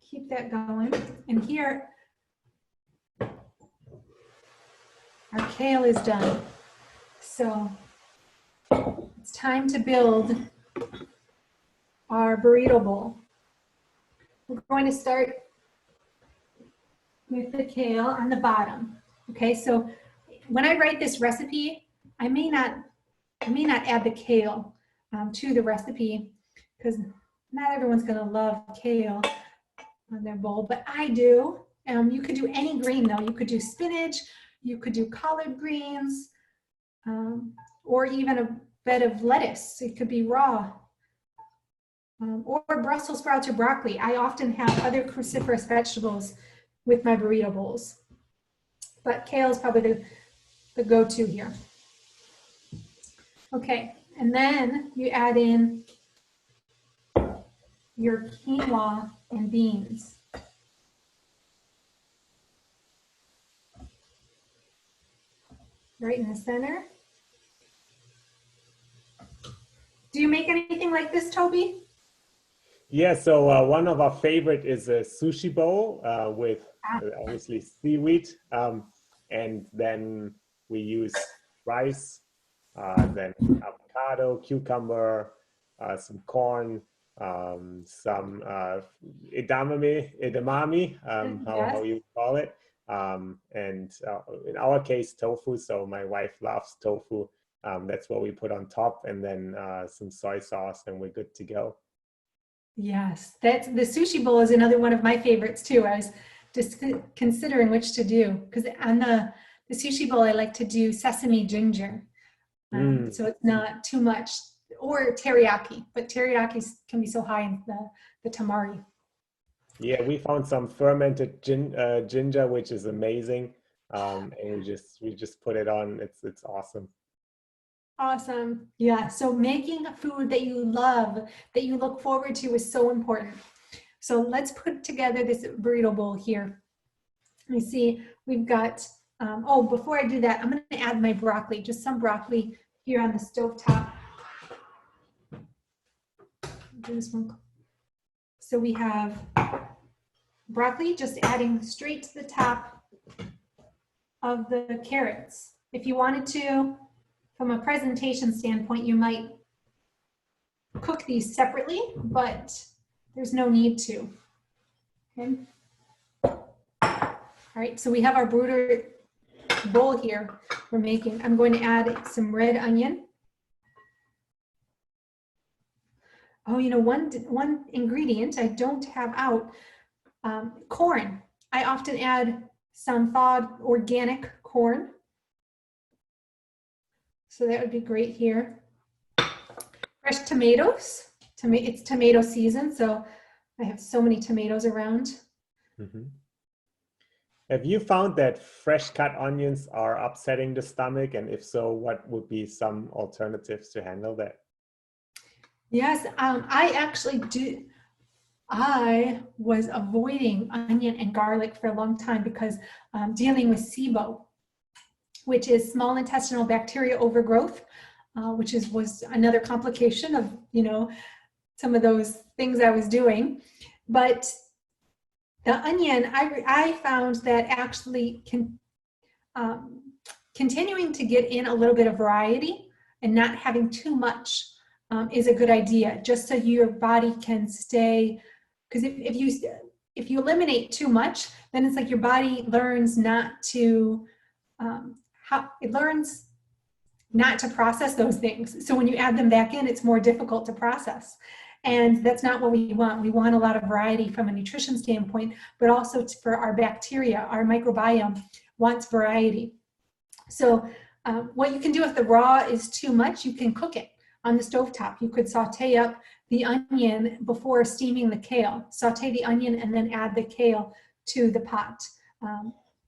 keep that going. And here, our kale is done. So it's time to build our burrito bowl. We're going to start with the kale on the bottom. Okay, so when I write this recipe, I may not add the kale to the recipe because not everyone's going to love kale on their bowl, but I do. You could do any green though. You could do spinach, you could do collard greens, or even a bed of lettuce. It could be raw. Or Brussels sprouts or broccoli. I often have other cruciferous vegetables with my burrito bowls. But kale is probably the go-to here. Okay, and then you add in your quinoa and beans. Right in the center. Do you make anything like this, Toby? Yeah, so one of our favorite is a sushi bowl with obviously seaweed, and then we use rice, then avocado, cucumber, some corn, some edamame, how you call it, and in our case, tofu. So my wife loves tofu. That's what we put on top, and then some soy sauce, and we're good to go. Yes, that's the sushi bowl is another one of my favorites too. I was just considering which to do because on the sushi bowl I like to do sesame ginger, so it's not too much, or teriyaki. But teriyaki can be so high in the tamari. Yeah, we found some fermented ginger, which is amazing, and we just put it on. It's awesome. Awesome. Yeah. So making a food that you love, that you look forward to is so important. So let's put together this burrito bowl here. Let me see. We've got, oh, before I do that, I'm going to add my broccoli, just some broccoli here on the stovetop. Do this one. So we have broccoli, just adding straight to the top of the carrots. If you wanted to, from a presentation standpoint, you might cook these separately, but there's no need to. Okay. All right, so we have our burrito bowl here we're making. I'm going to add some red onion. Oh, you know, one ingredient I don't have out, corn. I often add some thawed organic corn. So that would be great here. Fresh tomatoes. It's tomato season, so I have so many tomatoes around. Mm-hmm. Have you found that fresh cut onions are upsetting the stomach? And if so, what would be some alternatives to handle that? Yes, I actually do. I was avoiding onion and garlic for a long time because dealing with SIBO, which is small intestinal bacteria overgrowth, which was another complication of, you know, some of those things I was doing. But the onion, I found that actually continuing to get in a little bit of variety and not having too much is a good idea, just so your body can stay, because if you eliminate too much, then it's like your body learns not to, it learns not to process those things. So when you add them back in, it's more difficult to process. And that's not what we want. We want a lot of variety from a nutrition standpoint, but also for our bacteria, our microbiome wants variety. So what you can do if the raw is too much, you can cook it on the stovetop. You could saute up the onion before steaming the kale. Saute the onion and then add the kale to the pot.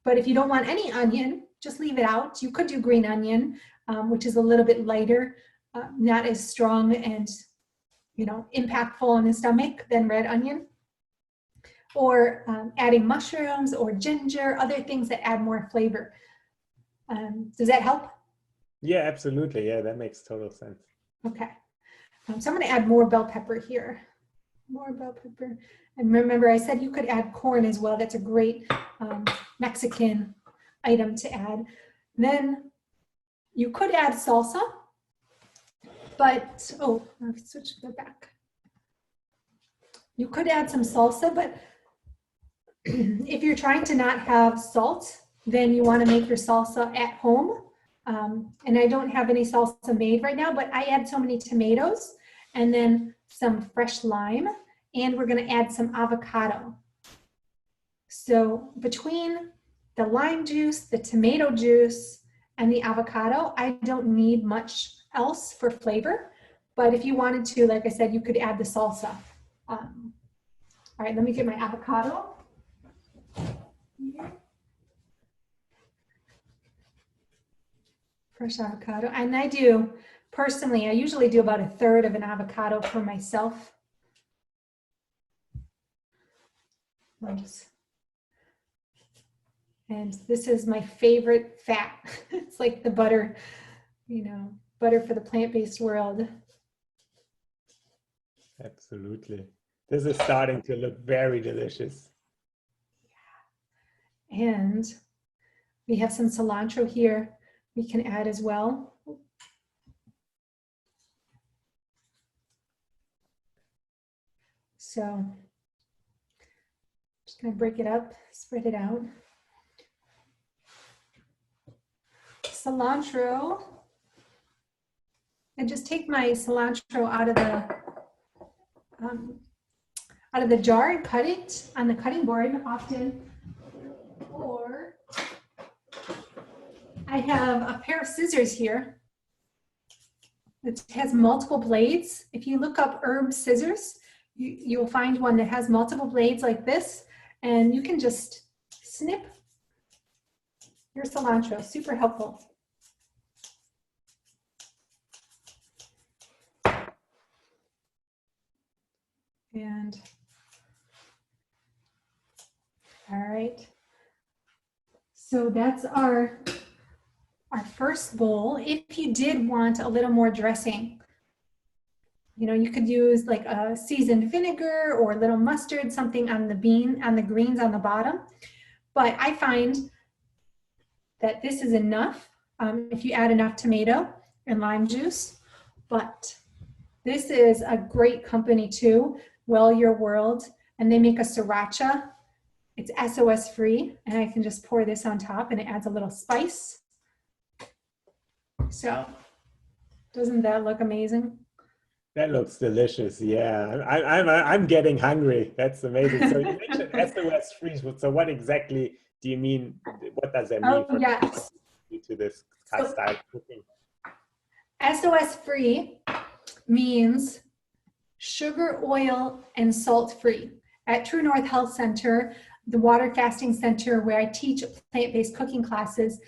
But if you don't want any onion, just leave it out. You could do green onion, which is a little bit lighter, not as strong and impactful in the stomach than red onion. Or adding mushrooms or ginger, other things that add more flavor. Does that help? Yeah, absolutely. Yeah, that makes total sense. Okay. So I'm going to add more bell pepper here. More bell pepper. And remember, I said you could add corn as well. That's a great Mexican item to add. Then you could add salsa, but, oh, I'll switch to the back. You could add some salsa, but if you're trying to not have salt, then you want to make your salsa at home. And I don't have any salsa made right now, but I add so many tomatoes and then some fresh lime, and we're going to add some avocado. So between the lime juice, the tomato juice, and the avocado, I don't need much else for flavor. But if you wanted to, like I said, you could add the salsa. All right, let me get my avocado. Fresh avocado. And I do, personally, I usually do about 1/3 of an avocado for myself. And this is my favorite fat. It's like the butter, butter for the plant-based world. Absolutely. This is starting to look very delicious. And we have some cilantro here we can add as well. So I'm just going to break it up, spread it out. Cilantro, and just take my cilantro out of the jar and cut it on the cutting board often. Or I have a pair of scissors here that has multiple blades. If you look up herb scissors, you'll find one that has multiple blades like this, and you can just snip your cilantro. Super helpful. And all right. So that's our first bowl. If you did want a little more dressing, you could use like a seasoned vinegar or a little mustard, something on the greens on the bottom. But I find that this is enough if you add enough tomato and lime juice. But this is a great company too, Well Your World, and they make a sriracha. It's SOS free, and I can just pour this on top and it adds a little spice. So doesn't that look amazing? That looks delicious. Yeah, I'm getting hungry. That's amazing. So you mentioned SOS free. So what exactly do you mean? What does that mean to this style cooking? SOS free means sugar, oil, and salt free. At True North Health Center, the water fasting center where I teach plant-based cooking classes,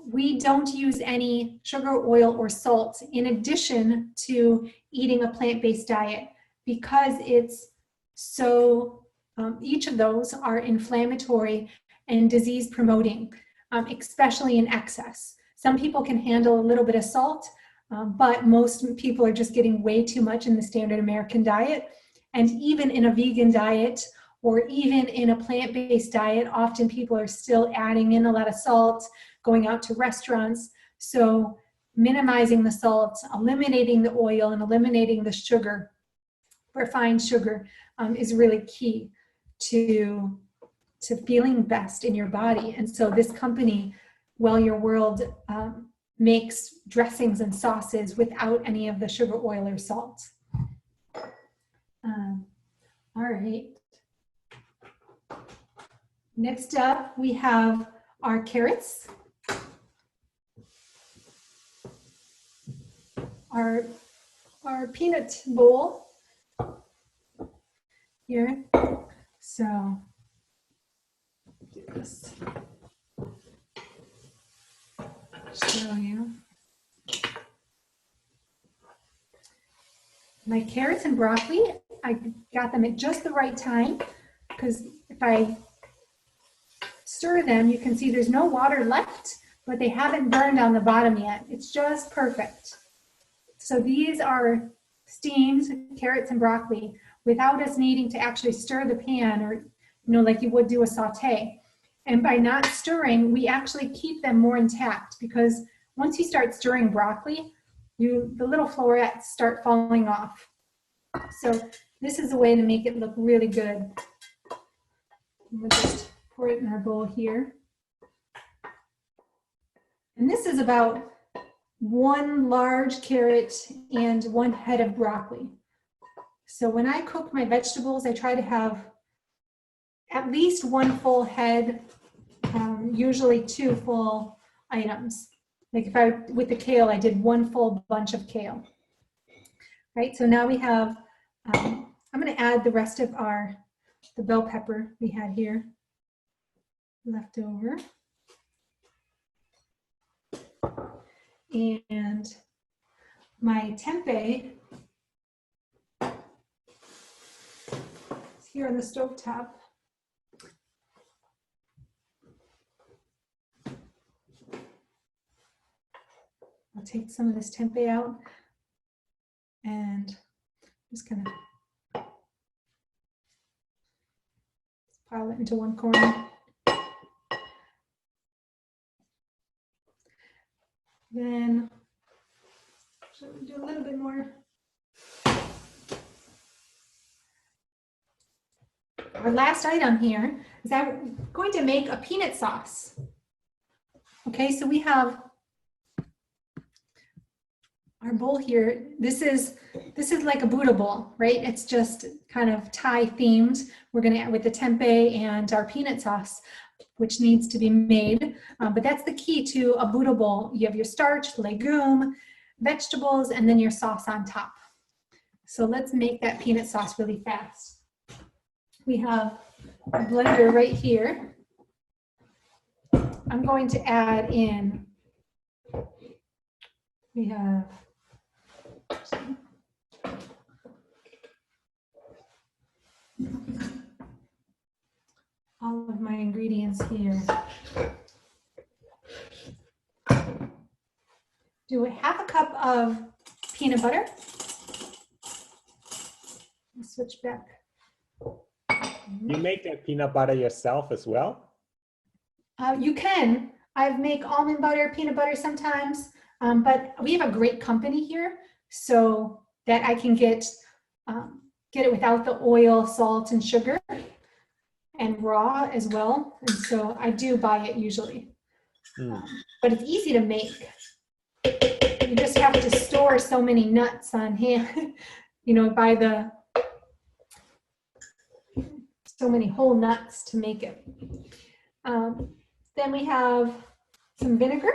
we don't use any sugar, oil, or salt in addition to eating a plant-based diet, because it's so, each of those are inflammatory and disease promoting, especially in excess. Some people can handle a little bit of salt, but most people are just getting way too much in the standard American diet. And even in a vegan diet or even in a plant-based diet, often people are still adding in a lot of salt, going out to restaurants. So minimizing the salt, eliminating the oil, and eliminating the sugar, refined sugar, is really key to feeling best in your body. And so this company, Well Your World, makes dressings and sauces without any of the sugar, oil, or salt. All right. Next up, we have our carrots. Our peanut bowl here. So do this. Show you. My carrots and broccoli, I got them at just the right time, because if I stir them, you can see there's no water left, but they haven't burned on the bottom yet. It's just perfect. So these are steamed carrots and broccoli without us needing to actually stir the pan, or like you would do a saute. And by not stirring, we actually keep them more intact, because once you start stirring broccoli, the little florets start falling off. So this is a way to make it look really good. We'll just pour it in our bowl here. And this is about 1 large carrot and 1 head of broccoli. So when I cook my vegetables, I try to have at least 1 full head, usually 2 full items. Like with the kale, I did 1 full bunch of kale. Right, so now we have, I'm gonna add the rest of the bell pepper we had here left over. And my tempeh is here on the stovetop. I'll take some of this tempeh out and just kind of pile it into one corner. Then should we do a little bit more? Our last item here is that we're going to make a peanut sauce. Okay, so we have our bowl here. This is like a Buddha bowl, right? It's just kind of Thai themed. We're going to add with the tempeh and our peanut sauce, which needs to be made. But that's the key to a Buddha bowl. You have your starch, legume, vegetables, and then your sauce on top. So let's make that peanut sauce really fast. We have a blender right here. I'm going to add in, we have all of my ingredients here. Do a 1/2 cup of peanut butter. I'll switch back. You make that peanut butter yourself as well? You can. I make almond butter, peanut butter sometimes, but we have a great company here, so that I can get it without the oil, salt, and sugar, and raw as well. And so I do buy it usually. But it's easy to make. You just have to store so many nuts on hand, buy so many whole nuts to make it. Then we have some vinegar.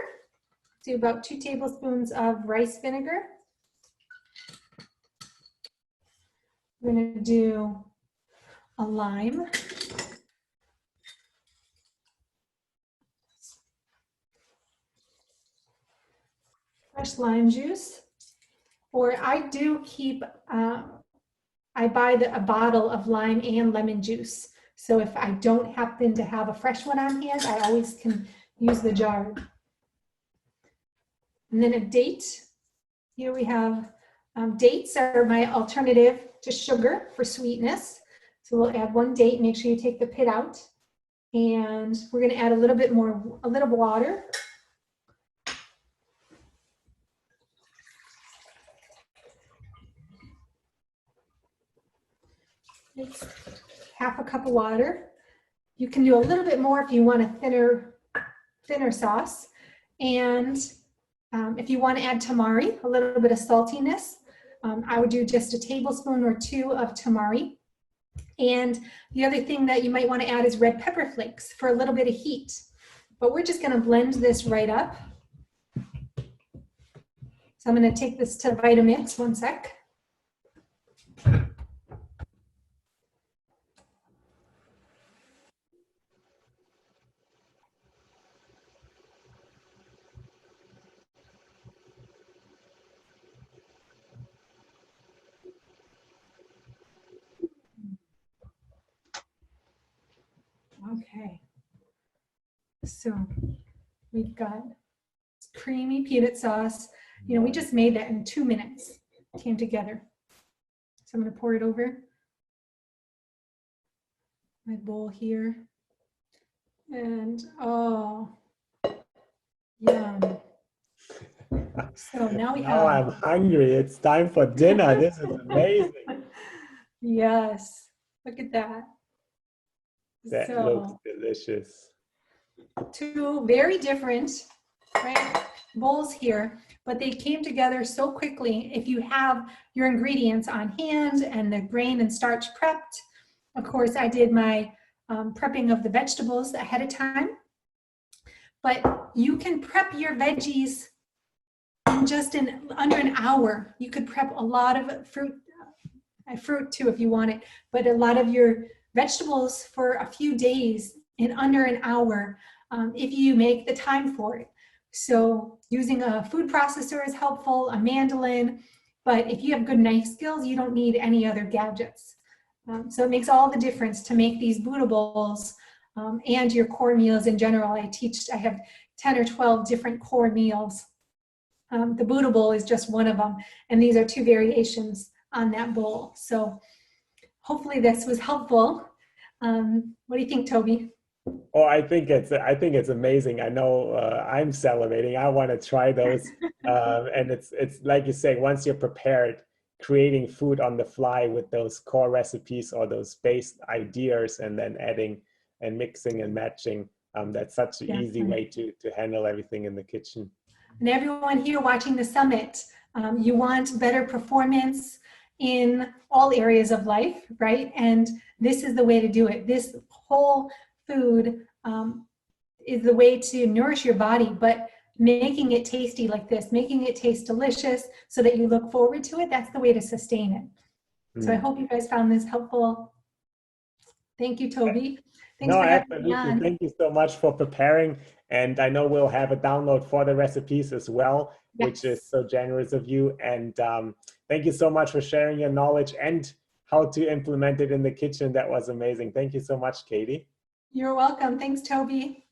Do about 2 tablespoons of rice vinegar. We're going to do a lime. Fresh lime juice. Or I do keep, I buy a bottle of lime and lemon juice. So if I don't happen to have a fresh one on hand, I always can use the jar. And then a date. Here we have dates are my alternative to sugar for sweetness. So we'll add 1 date. Make sure you take the pit out. And we're going to add a little water. It's half a cup of water. You can do a little bit more if you want a thinner sauce. And if you want to add tamari, a little bit of saltiness, I would do just a tablespoon or 2 of tamari. And the other thing that you might want to add is red pepper flakes for a little bit of heat. But we're just going to blend this right up. So I'm going to take this to Vitamix, one sec. Okay, so we've got creamy peanut sauce. You know, we just made that in 2 minutes. It came together. So I'm going to pour it over my bowl here. And oh, yum. So now we Now I'm have. hungry. It's time for dinner. This is amazing. Yes, look at that. That looks delicious. 2 very different, right, bowls here, but they came together so quickly. If you have your ingredients on hand and the grain and starch prepped, of course, I did my prepping of the vegetables ahead of time, but you can prep your veggies in just under an hour. You could prep a lot of fruit too if you want it, but a lot of your vegetables for a few days in under an hour if you make the time for it. So using a food processor is helpful, a mandolin, but if you have good knife skills, you don't need any other gadgets. So it makes all the difference to make these Buddha bowls and your core meals in general. I have 10 or 12 different core meals. The Buddha bowl is just one of them, and these are 2 variations on that bowl. So hopefully this was helpful. What do you think, Toby? Oh, I think it's amazing. I know I'm salivating. I want to try those. And it's like you say, once you're prepared, creating food on the fly with those core recipes or those base ideas, and then adding and mixing and matching. That's such an easy way to handle everything in the kitchen. And everyone here watching the summit, you want better performance in all areas of life, right? And this is the way to do it. This whole food is the way to nourish your body, but making it tasty like this, making it taste delicious so that you look forward to it, that's the way to sustain it. So I hope you guys found this helpful. Thank you, Toby. Thanks for having me on. Thank you so much for preparing. And I know we'll have a download for the recipes as well, which is so generous of you. And thank you so much for sharing your knowledge and how to implement it in the kitchen. That was amazing. Thank you so much, Katie. You're welcome. Thanks, Toby.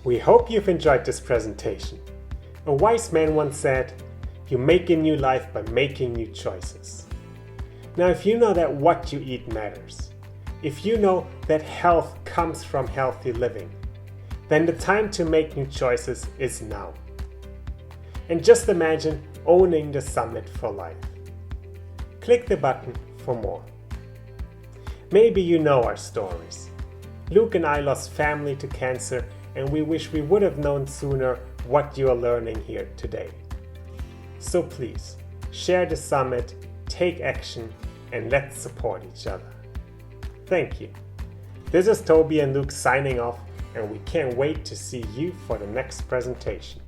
We hope you've enjoyed this presentation. A wise man once said, "You make a new life by making new choices." Now, if you know that what you eat matters, if you know that health comes from healthy living, then the time to make new choices is now. And just imagine owning the summit for life. Click the button for more. Maybe you know our stories. Luke and I lost family to cancer, and we wish we would have known sooner what you are learning here today. So please, share the summit, take action, and let's support each other. Thank you. This is Toby and Luke signing off, and we can't wait to see you for the next presentation.